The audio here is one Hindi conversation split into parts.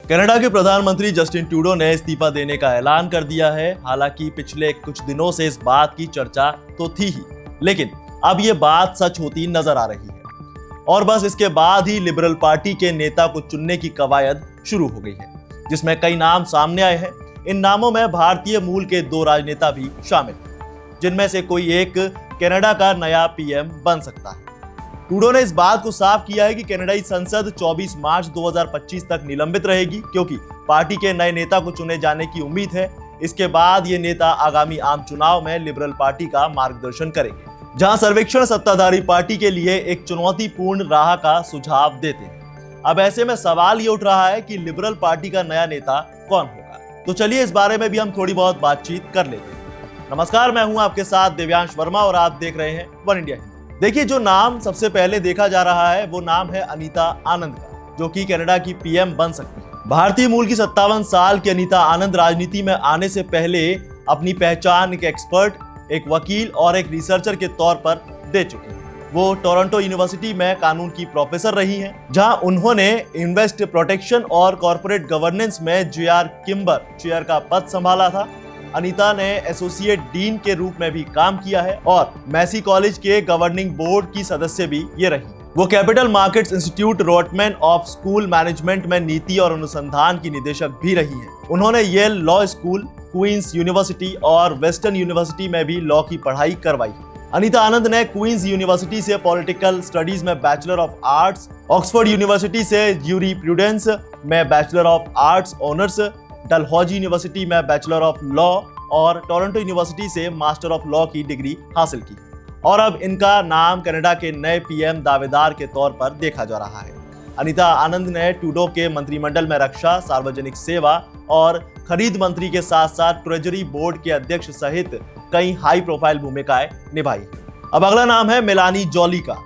कनाडा के प्रधानमंत्री जस्टिन ट्रूडो ने इस्तीफा देने का ऐलान कर दिया है। हालांकि पिछले कुछ दिनों से इस बात की चर्चा तो थी ही, लेकिन अब ये बात सच होती नजर आ रही है और बस इसके बाद ही लिबरल पार्टी के नेता को चुनने की कवायद शुरू हो गई है, जिसमें कई नाम सामने आए हैं। इन नामों में भारतीय मूल के 2 राजनेता भी शामिल हैं, जिनमें से कोई एक कनाडा का नया पीएम बन सकता है। ट्रूडो ने इस बात को साफ किया है कि कनाडाई संसद 24 मार्च 2025 तक निलंबित रहेगी, क्योंकि पार्टी के नए नेता को चुने जाने की उम्मीद है। इसके बाद ये नेता आगामी आम चुनाव में लिबरल पार्टी का मार्गदर्शन करेंगे, जहां सर्वेक्षण सत्ताधारी पार्टी के लिए एक चुनौतीपूर्ण राह का सुझाव देते हैं। अब ऐसे में सवाल ये उठ रहा है कि लिबरल पार्टी का नया नेता कौन होगा। तो चलिए इस बारे में भी हम थोड़ी बहुत बातचीत कर लेते हैं। नमस्कार, मैं हूं आपके साथ दिव्यांश वर्मा और आप देख रहे हैं वन इंडिया हिंदी। देखिए, जो नाम सबसे पहले देखा जा रहा है वो नाम है अनीता आनंद का, जो कि कनाडा की पीएम बन सकती है। भारतीय मूल की 57 साल की अनीता आनंद राजनीति में आने से पहले अपनी पहचान एक एक्सपर्ट, एक वकील और एक रिसर्चर के तौर पर दे चुकी है। वो टोरंटो यूनिवर्सिटी में कानून की प्रोफेसर रही हैं, जहां उन्होंने इन्वेस्ट प्रोटेक्शन और कॉर्पोरेट गवर्नेंस में जे.आर. किम्बर चेयर का पद संभाला था। अनीता ने एसोसिएट डीन के रूप में भी काम किया है और मैसी कॉलेज के गवर्निंग बोर्ड की सदस्य भी ये रही। वो capital markets institute Rotman of school management में नीति और अनुसंधान की निदेशक भी रही हैं। उन्होंने Yale law school, Queen's university और वेस्टर्न यूनिवर्सिटी में भी लॉ की पढ़ाई करवाई। अनीता आनंद ने क्वींस यूनिवर्सिटी से पॉलिटिकल स्टडीज में bachelor of arts, Oxford university से ज्यूरिप्रूडेंस में bachelor of arts honours, Dalhousie university में बैचलर ऑफ लॉ और टोरंटो यूनिवर्सिटी से मास्टर ऑफ लॉ की डिग्री हासिल की और अब इनका नाम कनाडा के नए पीएम दावेदार के तौर पर देखा जा रहा है। अनीता आनंद ने ट्रूडो के मंत्रिमंडल में रक्षा, सार्वजनिक सेवा और खरीद मंत्री के साथ साथ ट्रेजरी बोर्ड के अध्यक्ष सहित कई हाई प्रोफाइल भूमिकाएं निभाई। अब अगला नाम है मेलानी जोली का।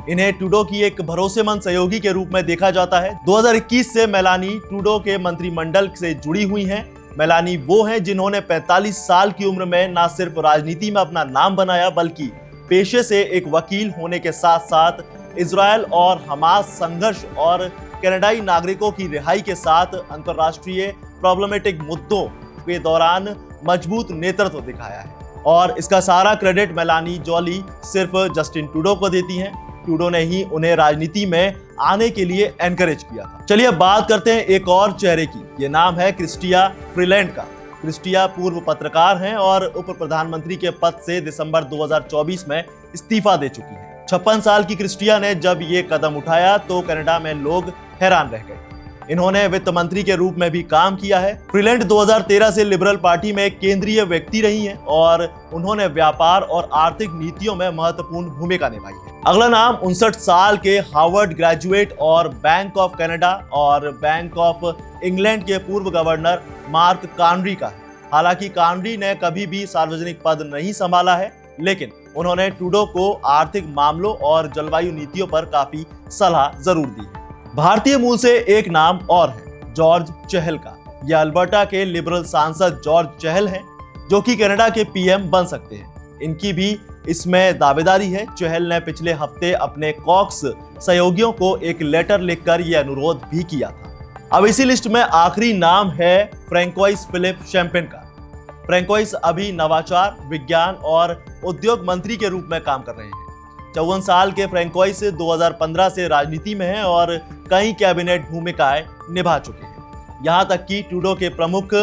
इन्हें ट्रूडो की एक भरोसेमंद सहयोगी के रूप में देखा जाता है। 2021 से मेलानी ट्रूडो के मंत्रिमंडल से जुड़ी हुई हैं। मेलानी वो हैं जिन्होंने 45 साल की उम्र में न सिर्फ राजनीति में अपना नाम बनाया, बल्कि पेशे से एक वकील होने के साथ साथ इजरायल और हमास संघर्ष और कनाडाई नागरिकों की रिहाई के साथ अंतर्राष्ट्रीय प्रॉब्लमेटिक मुद्दों के दौरान मजबूत नेतृत्व दिखाया है। और इसका सारा क्रेडिट मेलानी जोली सिर्फ जस्टिन ट्रूडो को देती हैं। ट्रूडो ने ही उन्हें राजनीति में आने के लिए एनकरेज किया था। चलिए अब बात करते हैं एक और चेहरे की। ये नाम है क्रिस्टिया फ्रीलैंड का। क्रिस्टिया पूर्व पत्रकार हैं और उप प्रधानमंत्री के पद से दिसंबर 2024 में इस्तीफा दे चुकी हैं। 56 साल की क्रिस्टिया ने जब ये कदम उठाया तो कनाडा में लोग हैरान रह गए। इन्होंने वित्त मंत्री के रूप में भी काम किया है। फ्रीलैंड 2013 से लिबरल पार्टी में एक केंद्रीय व्यक्ति रही हैं और उन्होंने व्यापार और आर्थिक नीतियों में महत्वपूर्ण भूमिका निभाई है। अगला नाम 59 साल के हार्वर्ड ग्रेजुएट और बैंक ऑफ कनाडा और बैंक ऑफ इंग्लैंड के पूर्व गवर्नर मार्क कार्नी का है। हालांकि कार्नी ने कभी भी सार्वजनिक पद नहीं संभाला है, लेकिन उन्होंने ट्रूडो को आर्थिक मामलों और जलवायु नीतियों पर काफी सलाह जरूर दी है। भारतीय मूल से एक नाम और है, जॉर्ज चहल का। यह अल्बर्टा के लिबरल सांसद जॉर्ज चहल हैं, जो कि कनाडा के पीएम बन सकते हैं। इनकी भी इसमें दावेदारी है। चहल ने पिछले हफ्ते अपने कॉक्स सहयोगियों को एक लेटर लिखकर यह अनुरोध भी किया था। अब इसी लिस्ट में आखिरी नाम है फ्रैंकोइस फिलिप शैम्पेन का। फ्रैंकोइस अभी नवाचार, विज्ञान और उद्योग मंत्री के रूप में काम कर रहे हैं। 54 साल के फ्रैंकोइस 2015 से राजनीति में हैं और कई कैबिनेट भूमिकाएं निभा चुके हैं। यहां तक कि ट्रूडो के प्रमुख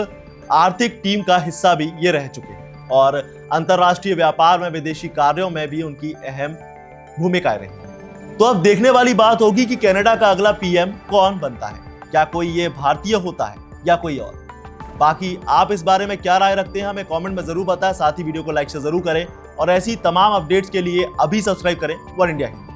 आर्थिक टीम का हिस्सा भी ये रह चुके हैं और अंतर्राष्ट्रीय व्यापार में विदेशी कार्यों में भी उनकी अहम भूमिकाएं रही। तो अब देखने वाली बात होगी कि कनाडा का अगला पीएम कौन बनता है। क्या कोई ये भारतीय होता है या कोई और? बाकी आप इस बारे में क्या राय रखते हैं हमें कमेंट में जरूर बताएं। साथ ही वीडियो को लाइक से जरूर करें और ऐसी तमाम अपडेट्स के लिए अभी सब्सक्राइब करें वन इंडिया हिंदी।